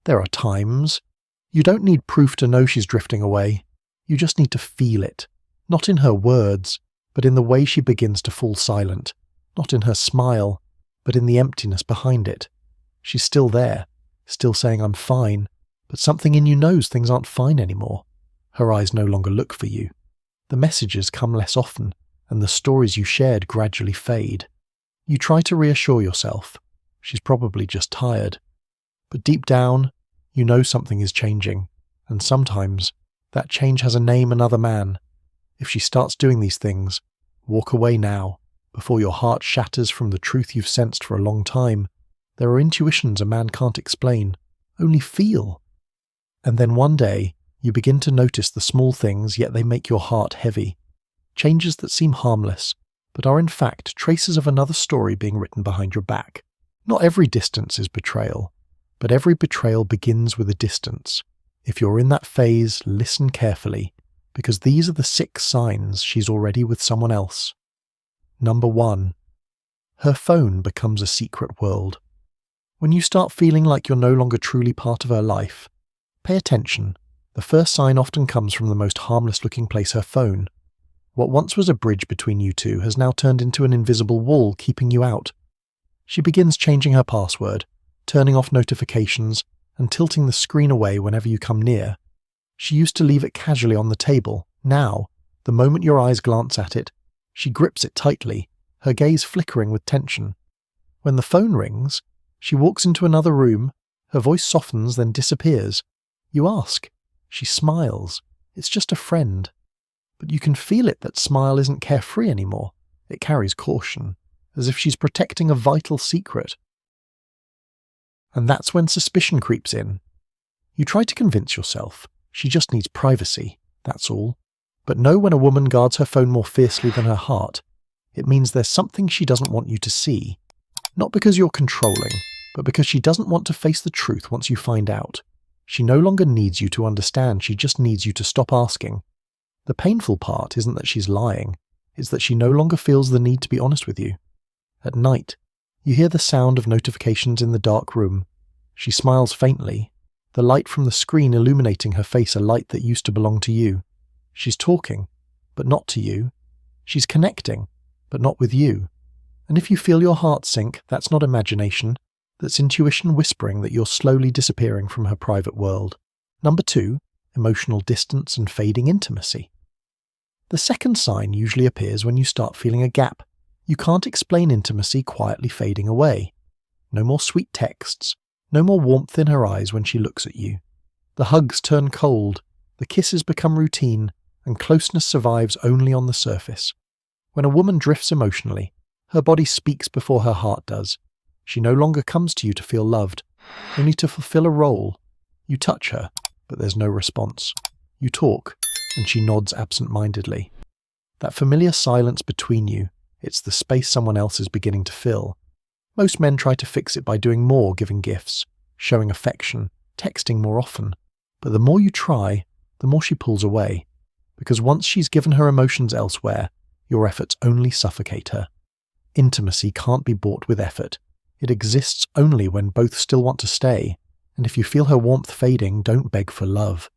There are times. You don't need proof to know she's drifting away. You just need to feel it. Not in her words, but in the way she begins to fall silent. Not in her smile, but in the emptiness behind it. She's still there, still saying I'm fine, but something in you knows things aren't fine anymore. Her eyes no longer look for you. The messages come less often, and the stories you shared gradually fade. You try to reassure yourself. She's probably just tired. But deep down, you know something is changing, and sometimes that change has a name, another man. If she starts doing these things, walk away now, before your heart shatters from the truth you've sensed for a long time. There are intuitions a man can't explain, only feel. And then one day, you begin to notice the small things, yet they make your heart heavy. Changes that seem harmless, but are in fact traces of another story being written behind your back. Not every distance is betrayal, but every betrayal begins with a distance. If you're in that phase, listen carefully, because these are the 6 signs she's already with someone else. Number 1. Her phone becomes a secret world. When you start feeling like you're no longer truly part of her life, pay attention. The first sign often comes from the most harmless-looking place, her phone. What once was a bridge between you two has now turned into an invisible wall keeping you out. She begins changing her password, turning off notifications, and tilting the screen away whenever you come near. She used to leave it casually on the table. Now, the moment your eyes glance at it, she grips it tightly, her gaze flickering with tension. When the phone rings, she walks into another room, her voice softens then disappears. You ask. She smiles. It's just a friend. But you can feel it, that smile isn't carefree anymore. It carries caution, as if she's protecting a vital secret. And that's when suspicion creeps in. You try to convince yourself she just needs privacy, that's all. But know when a woman guards her phone more fiercely than her heart, it means there's something she doesn't want you to see. Not because you're controlling, but because she doesn't want to face the truth once you find out. She no longer needs you to understand, she just needs you to stop asking. The painful part isn't that she's lying, it's that she no longer feels the need to be honest with you. At night, you hear the sound of notifications in the dark room. She smiles faintly, the light from the screen illuminating her face, a light that used to belong to you. She's talking, but not to you. She's connecting, but not with you. And if you feel your heart sink, that's not imagination, that's intuition whispering that you're slowly disappearing from her private world. Number 2, emotional distance and fading intimacy. The second sign usually appears when you start feeling a gap. You can't explain intimacy quietly fading away. No more sweet texts, no more warmth in her eyes when she looks at you. The hugs turn cold, the kisses become routine, and closeness survives only on the surface. When a woman drifts emotionally, her body speaks before her heart does. She no longer comes to you to feel loved, only to fulfill a role. You touch her, but there's no response. You talk, and she nods absent-mindedly. That familiar silence between you, it's the space someone else is beginning to fill. Most men try to fix it by doing more, giving gifts, showing affection, texting more often. But the more you try, the more she pulls away. Because once she's given her emotions elsewhere, your efforts only suffocate her. Intimacy can't be bought with effort. It exists only when both still want to stay. And if you feel her warmth fading, don't beg for love.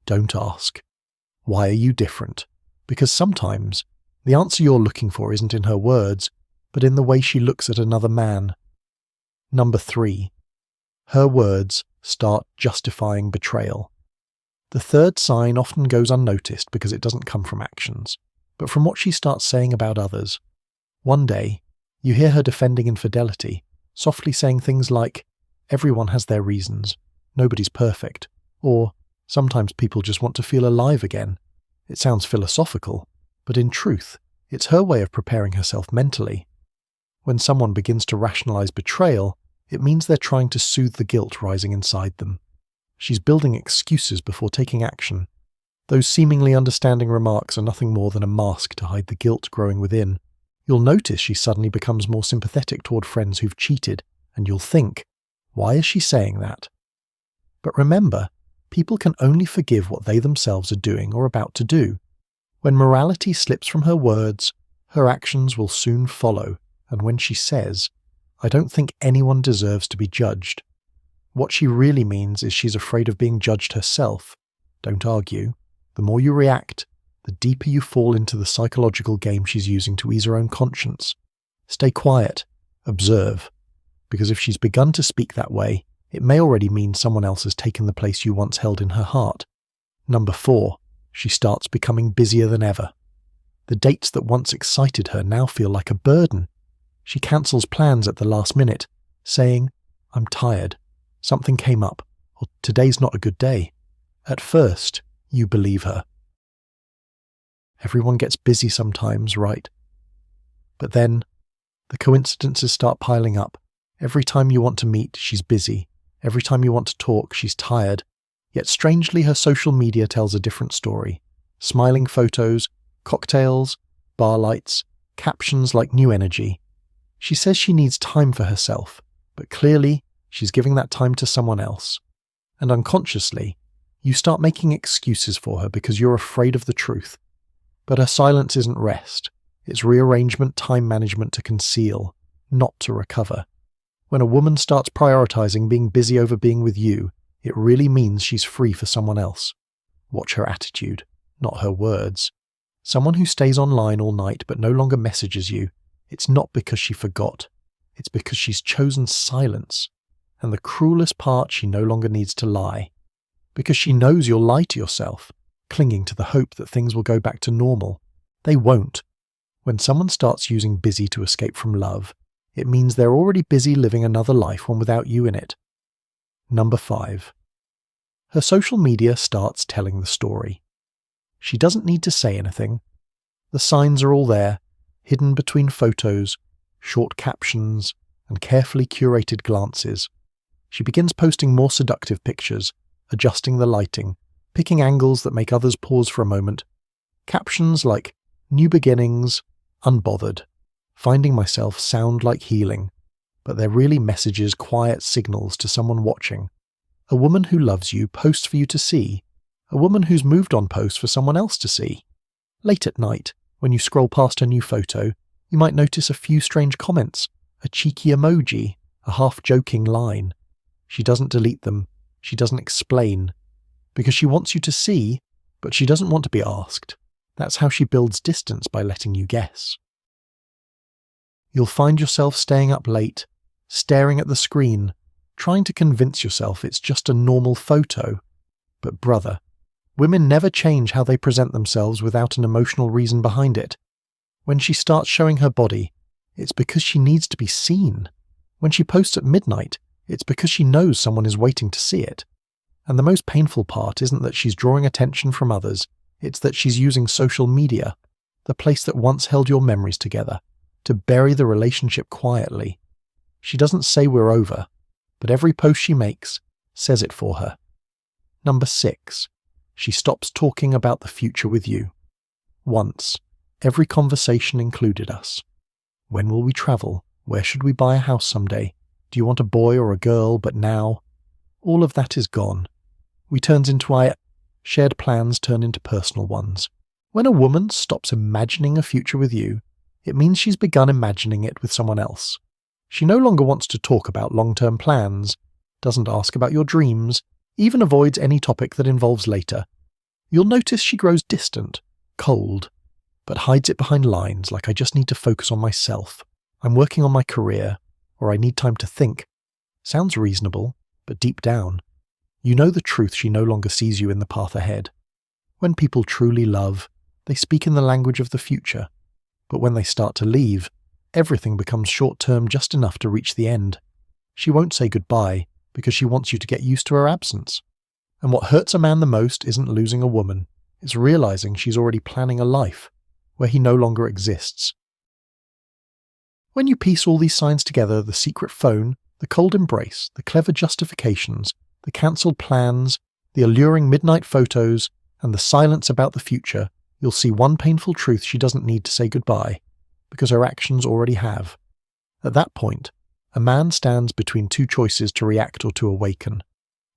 Don't ask, why are you different? Because sometimes the answer you're looking for isn't in her words, but in the way she looks at another man. Number 3. Her words start justifying betrayal. The third sign often goes unnoticed because it doesn't come from actions, but from what she starts saying about others. One day, you hear her defending infidelity, softly saying things like, "Everyone has their reasons, nobody's perfect," or "Sometimes people just want to feel alive again." It sounds philosophical, but in truth, it's her way of preparing herself mentally. When someone begins to rationalize betrayal, it means they're trying to soothe the guilt rising inside them. She's building excuses before taking action. Those seemingly understanding remarks are nothing more than a mask to hide the guilt growing within. You'll notice she suddenly becomes more sympathetic toward friends who've cheated, and you'll think, why is she saying that? But remember, people can only forgive what they themselves are doing or about to do. When morality slips from her words, her actions will soon follow, and when she says, "I don't think anyone deserves to be judged," What she really means is she's afraid of being judged herself. Don't argue. The more you react, the deeper you fall into the psychological game she's using to ease her own conscience. Stay quiet. Observe. Because if she's begun to speak that way, it may already mean someone else has taken the place you once held in her heart. Number 4. She starts becoming busier than ever. The dates that once excited her now feel like a burden. She cancels plans at the last minute, saying, "I'm tired. Something came up," or "Today's not a good day." At first, you believe her. Everyone gets busy sometimes, right? But then, the coincidences start piling up. Every time you want to meet, she's busy. Every time you want to talk, she's tired. Yet strangely, her social media tells a different story. Smiling photos, cocktails, bar lights, captions like new energy. She says she needs time for herself, but clearly, she's giving that time to someone else. And unconsciously, you start making excuses for her because you're afraid of the truth. But her silence isn't rest. It's rearrangement, time management to conceal, not to recover. When a woman starts prioritizing being busy over being with you, it really means she's free for someone else. Watch her attitude, not her words. Someone who stays online all night but no longer messages you, it's not because she forgot. It's because she's chosen silence. And the cruelest part, she no longer needs to lie. Because she knows you'll lie to yourself, clinging to the hope that things will go back to normal. They won't. When someone starts using busy to escape from love, it means they're already busy living another life, one without you in it. Number 5. Her social media starts telling the story. She doesn't need to say anything. The signs are all there, hidden between photos, short captions, and carefully curated glances. She begins posting more seductive pictures, adjusting the lighting, picking angles that make others pause for a moment. Captions like, "New beginnings," "Unbothered," "Finding myself" sound like healing, but they're really messages, quiet signals to someone watching. A woman who loves you posts for you to see. A woman who's moved on posts for someone else to see. Late at night, when you scroll past her new photo, you might notice a few strange comments, a cheeky emoji, a half-joking line. She doesn't delete them. She doesn't explain. Because she wants you to see, but she doesn't want to be asked. That's how she builds distance, by letting you guess. You'll find yourself staying up late, staring at the screen, trying to convince yourself it's just a normal photo. But brother, women never change how they present themselves without an emotional reason behind it. When she starts showing her body, it's because she needs to be seen. When she posts at midnight, it's because she knows someone is waiting to see it. And the most painful part isn't that she's drawing attention from others, it's that she's using social media, the place that once held your memories together, to bury the relationship quietly. She doesn't say we're over, but every post she makes says it for her. Number 6. She stops talking about the future with you. Once, every conversation included us. When will we travel? Where should we buy a house someday? Do you want a boy or a girl? But now, all of that is gone. Shared plans turn into personal ones. When a woman stops imagining a future with you, it means she's begun imagining it with someone else. She no longer wants to talk about long-term plans, doesn't ask about your dreams, even avoids any topic that involves later. You'll notice she grows distant, cold, but hides it behind lines like, "I just need to focus on myself. I'm working on my career," or "I need time to think." Sounds reasonable, but deep down, you know the truth. She no longer sees you in the path ahead. When people truly love, they speak in the language of the future. But when they start to leave, everything becomes short-term, just enough to reach the end. She won't say goodbye because she wants you to get used to her absence. And what hurts a man the most isn't losing a woman. It's realizing she's already planning a life where he no longer exists. When you piece all these signs together, the secret phone, the cold embrace, the clever justifications, the cancelled plans, the alluring midnight photos, and the silence about the future, you'll see one painful truth: she doesn't need to say goodbye, because her actions already have. At that point, a man stands between two choices: to react or to awaken.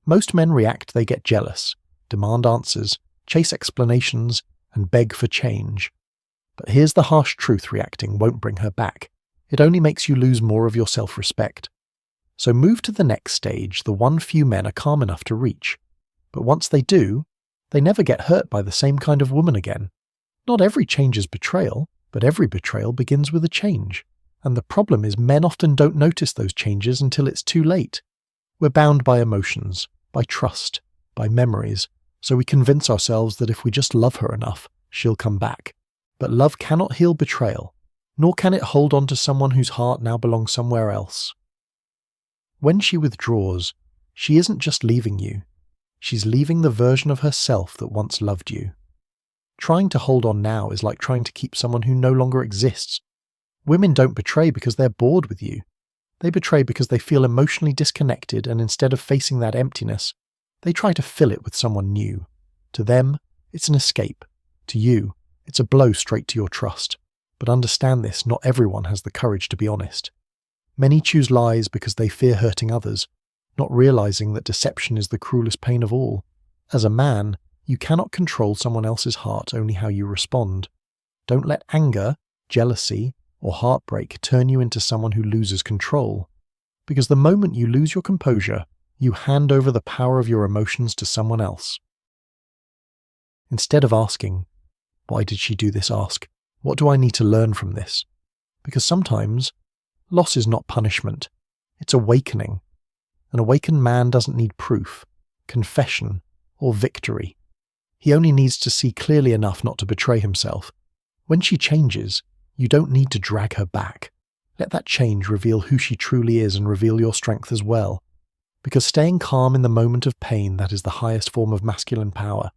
Most men react. They get jealous, demand answers, chase explanations, and beg for change. But here's the harsh truth: reacting won't bring her back. It only makes you lose more of your self-respect. So move to the next stage, the one few men are calm enough to reach. But once they do, they never get hurt by the same kind of woman again. Not every change is betrayal, but every betrayal begins with a change. And the problem is men often don't notice those changes until it's too late. We're bound by emotions, by trust, by memories, so we convince ourselves that if we just love her enough, she'll come back. But love cannot heal betrayal, nor can it hold on to someone whose heart now belongs somewhere else. When she withdraws, she isn't just leaving you. She's leaving the version of herself that once loved you. Trying to hold on now is like trying to keep someone who no longer exists. Women don't betray because they're bored with you. They betray because they feel emotionally disconnected, and instead of facing that emptiness, they try to fill it with someone new. To them, it's an escape. To you, it's a blow straight to your trust. But understand this, not everyone has the courage to be honest. Many choose lies because they fear hurting others, not realizing that deception is the cruelest pain of all. As a man, you cannot control someone else's heart, only how you respond. Don't let anger, jealousy, or heartbreak turn you into someone who loses control. Because the moment you lose your composure, you hand over the power of your emotions to someone else. Instead of asking, "Why did she do this?" ask, "What do I need to learn from this?" Because sometimes, loss is not punishment, it's awakening. An awakened man doesn't need proof, confession, or victory. He only needs to see clearly enough not to betray himself. When she changes, you don't need to drag her back. Let that change reveal who she truly is and reveal your strength as well. Because staying calm in the moment of pain, that is the highest form of masculine power.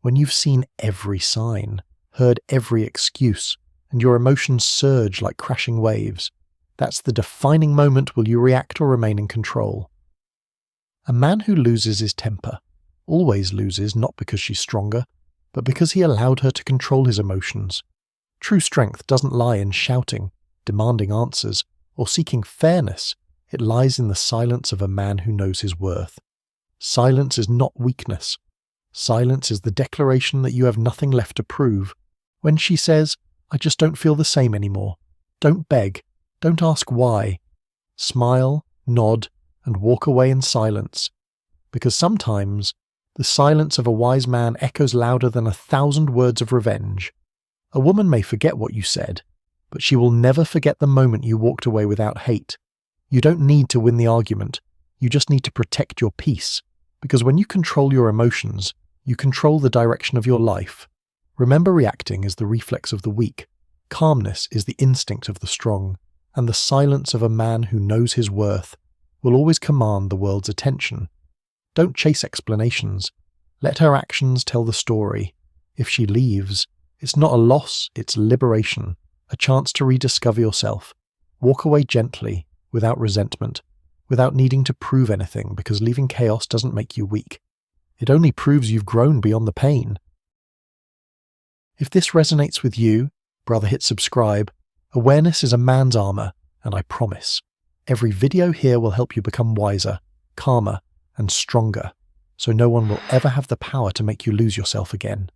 When you've seen every sign, heard every excuse, and your emotions surge like crashing waves, that's the defining moment. Will you react or remain in control? A man who loses his temper always loses, not because she's stronger, but because he allowed her to control his emotions. True strength doesn't lie in shouting, demanding answers, or seeking fairness. It lies in the silence of a man who knows his worth. Silence is not weakness. Silence is the declaration that you have nothing left to prove. When she says, "I just don't feel the same anymore," don't beg, don't ask why. Smile, nod, and walk away in silence. Because sometimes, the silence of a wise man echoes louder than 1,000 words of revenge. A woman may forget what you said, but she will never forget the moment you walked away without hate. You don't need to win the argument, you just need to protect your peace. Because when you control your emotions, you control the direction of your life. Remember, reacting is the reflex of the weak, calmness is the instinct of the strong, and the silence of a man who knows his worth will always command the world's attention. Don't chase explanations. Let her actions tell the story. If she leaves, it's not a loss, it's liberation, a chance to rediscover yourself. Walk away gently, without resentment, without needing to prove anything, because leaving chaos doesn't make you weak. It only proves you've grown beyond the pain. If this resonates with you, brother, hit subscribe. Awareness is a man's armor, and I promise, every video here will help you become wiser, calmer, and stronger, so no one will ever have the power to make you lose yourself again.